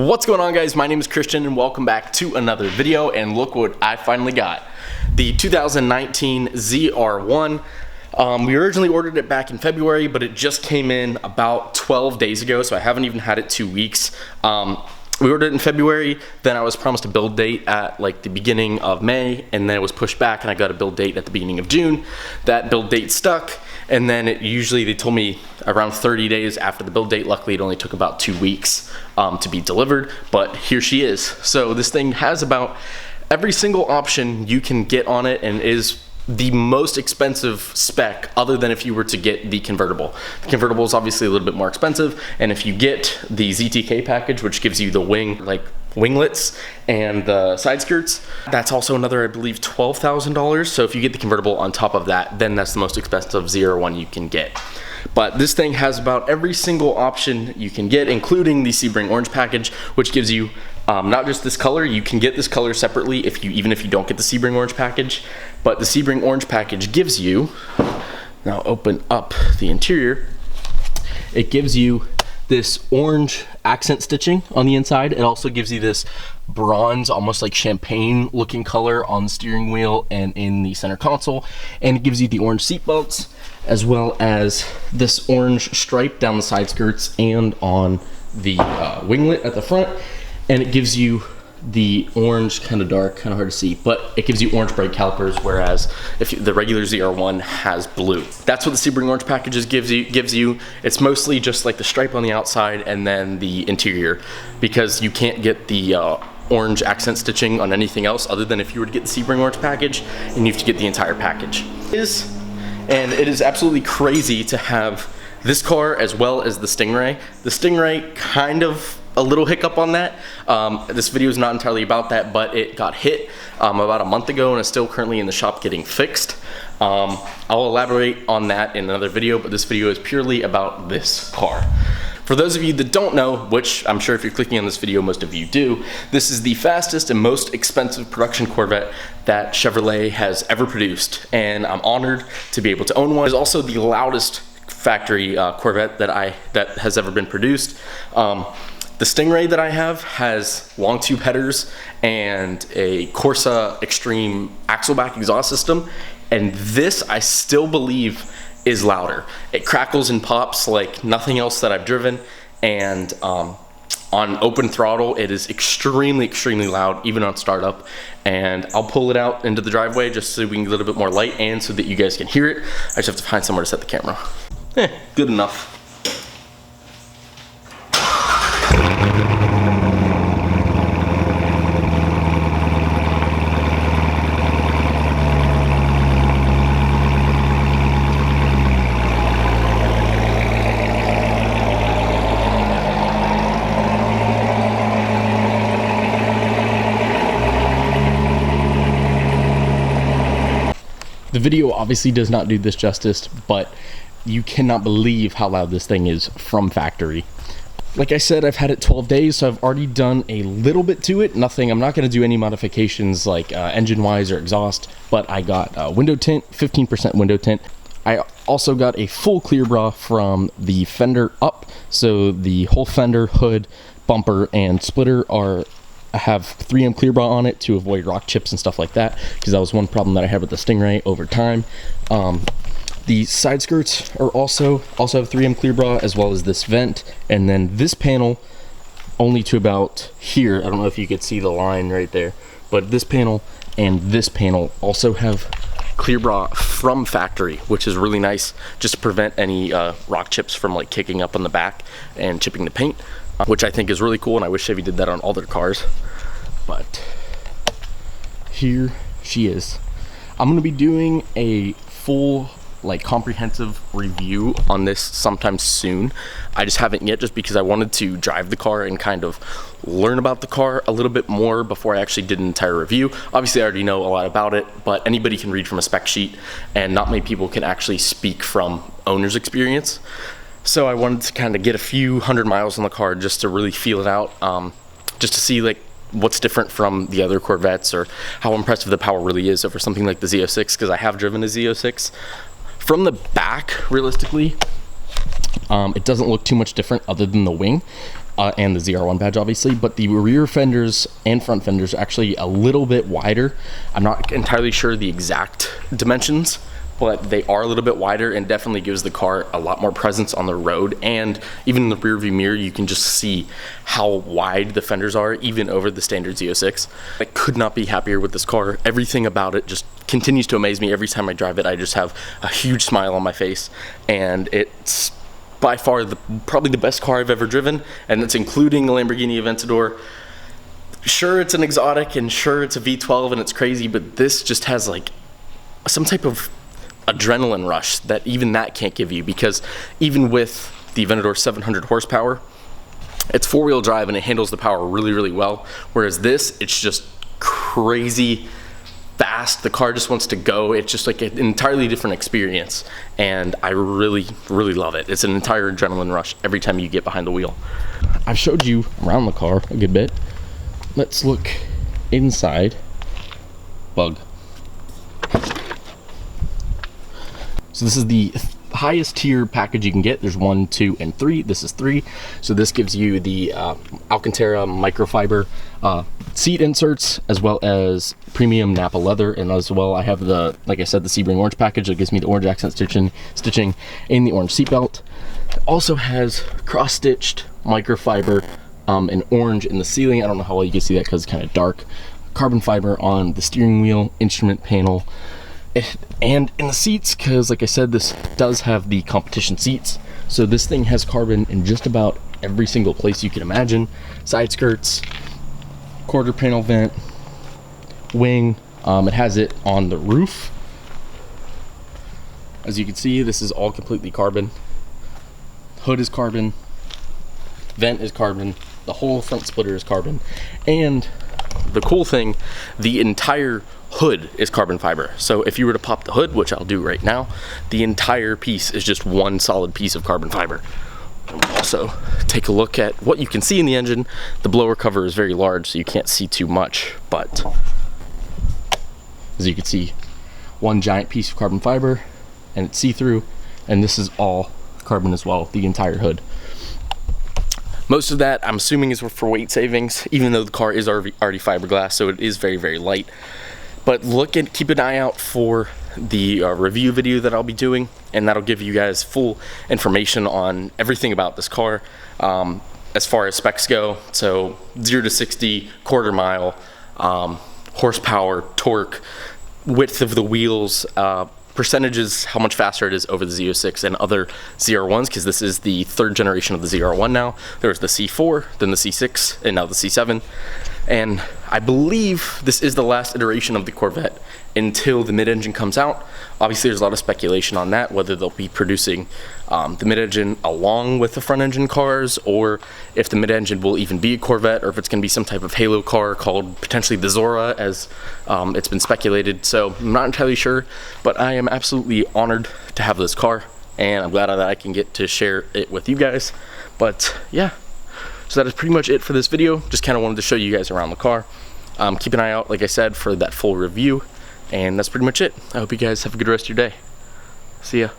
What's going on, guys? My name is Christian and welcome back to another video, and look what I finally got. The 2019 Zr1. We originally ordered it back in February, but it just came in about 12 days ago, so I haven't even had it 2 weeks. We ordered it in February, then I was promised a build date at like the beginning of May, and then it was pushed back and I got a build date at the beginning of June. That build date stuck, and then they told me around 30 days after the build date. Luckily, it only took about 2 weeks to be delivered, but here she is. So this thing has about every single option you can get on it and is the most expensive spec other than if you were to get the convertible. The convertible is obviously a little bit more expensive, and if you get the ZTK package, which gives you the winglets and the side skirts, that's also another, I believe, $12,000. So if you get the convertible on top of that, then that's the most expensive Zr1 you can get. But this thing has about every single option you can get, including the Sebring orange package, which gives you not just this color. You can get this color separately even if you don't get the Sebring orange package, but the Sebring orange package gives you, now open up the interior, it gives you this orange accent stitching on the inside. It also gives you this bronze, almost like champagne looking color on the steering wheel and in the center console, and it gives you the orange seat belts, as well as this orange stripe down the side skirts and on the winglet at the front. And it gives you the orange, kind of dark, kind of hard to see, but it gives you orange brake calipers, whereas the regular Zr1 has blue. That's what the Sebring orange packages gives you. It's mostly just like the stripe on the outside and then the interior, because you can't get the orange accent stitching on anything else other than if you were to get the Sebring orange package, and you have to get the entire package. And it is absolutely crazy to have this car as well as the Stingray. The Stingray kind of a little hiccup on that. This video is not entirely about that, but it got hit about a month ago and is still currently in the shop getting fixed. I'll elaborate on that in another video, but this video is purely about this car. For those of you that don't know, which I'm sure if you're clicking on this video, most of you do, this is the fastest and most expensive production Corvette that Chevrolet has ever produced, and I'm honored to be able to own one. It's also the loudest factory Corvette that has ever been produced. The Stingray that I have has long tube headers and a Corsa Extreme Axleback exhaust system, and this I still believe is louder. It crackles and pops like nothing else that I've driven, and on open throttle it is extremely loud, even on startup. And I'll pull it out into the driveway just so we can get a little bit more light and so that you guys can hear it. I just have to find somewhere to set the camera. Good enough. The video obviously does not do this justice, but you cannot believe how loud this thing is from factory. Like I said, I've had it 12 days, so I've already done a little bit to it. I'm not going to do any modifications like engine-wise or exhaust, but I got window tint, 15% window tint. I also got a full clear bra from the fender up, so the whole fender, hood, bumper, and splitter have 3M clear bra on it to avoid rock chips and stuff like that, because that was one problem that I had with the Stingray over time. The side skirts are also have 3M clear bra, as well as this vent, and then this panel only to about here. I don't know if you could see the line right there, but this panel and this panel also have clear bra from factory, which is really nice, just to prevent any rock chips from like kicking up on the back and chipping the paint, which I think is really cool, and I wish Chevy did that on all their cars. But here she is. I'm gonna be doing a full comprehensive review on this sometime soon. I just haven't yet, just because I wanted to drive the car and kind of learn about the car a little bit more before I actually did an entire review. Obviously I already know a lot about it, but anybody can read from a spec sheet, and not many people can actually speak from owner's experience. So I wanted to kind of get a few hundred miles on the car just to really feel it out, just to see what's different from the other Corvettes, or how impressive the power really is over something like the Z06, because I have driven a Z06. From the back, realistically, it doesn't look too much different other than the wing. and the ZR1 badge obviously, but the rear fenders and front fenders are actually a little bit wider. I'm not entirely sure the exact dimensions, but they are a little bit wider and definitely gives the car a lot more presence on the road. And even in the rear view mirror, you can just see how wide the fenders are, even over the standard Z06. I could not be happier with this car. Everything about it just continues to amaze me. Every time I drive it, I just have a huge smile on my face, and it's by far probably the best car I've ever driven, and it's including the Lamborghini Aventador. Sure, it's an exotic, and sure, it's a V12 and it's crazy, but this just has like some type of adrenaline rush that even that can't give you, because even with the Aventador 700 horsepower, it's four-wheel drive and it handles the power really, really well, whereas this, it's just crazy fast. The car just wants to go. It's just like an entirely different experience, and I really, really love it. It's an entire adrenaline rush every time you get behind the wheel. I've showed you around the car a good bit. Let's look inside. Bug. So this is the highest tier package you can get. There's 1, 2, and 3. This is 3. So this gives you the Alcantara microfiber seat inserts, as well as premium Napa leather, and as well I have the, like I said, the Sebring orange package that gives me the orange accent stitching and the orange seat belt. It also has cross-stitched microfiber in orange in the ceiling. I don't know how well you can see that because it's kind of dark. Carbon fiber on the steering wheel, instrument panel, and in the seats, because like I said, this does have the competition seats, so this thing has carbon in just about every single place you can imagine. Side skirts, quarter panel vent, wing. It has it on the roof. As you can see, this is all completely carbon. Hood is carbon, vent is carbon, the whole front splitter is carbon, and the cool thing, the entire hood is carbon fiber. So if you were to pop the hood, which I'll do right now, the entire piece is just one solid piece of carbon fiber. And we'll also take a look at what you can see in the engine. The blower cover is very large, so you can't see too much, but as you can see, one giant piece of carbon fiber, and it's see-through, and this is all carbon as well, the entire hood. Most of that, I'm assuming, is for weight savings, even though the car is already fiberglass, so it is very, very light. But keep an eye out for the review video that I'll be doing, and that'll give you guys full information on everything about this car as far as specs go. So 0 to 60, quarter mile, horsepower, torque, width of the wheels, percentages, how much faster it is over the Z06 and other ZR1s, because this is the third generation of the ZR1 now. There was the C4, then the C6, and now the C7. And I believe this is the last iteration of the Corvette until the mid-engine comes out. Obviously, there's a lot of speculation on that, whether they'll be producing the mid-engine along with the front-engine cars, or if the mid-engine will even be a Corvette, or if it's going to be some type of halo car called potentially the Zr1, as it's been speculated. So I'm not entirely sure, but I am absolutely honored to have this car, and I'm glad that I can get to share it with you guys. But yeah. So that is pretty much it for this video. Just kind of wanted to show you guys around the car. Keep an eye out, like I said, for that full review. And that's pretty much it. I hope you guys have a good rest of your day. See ya.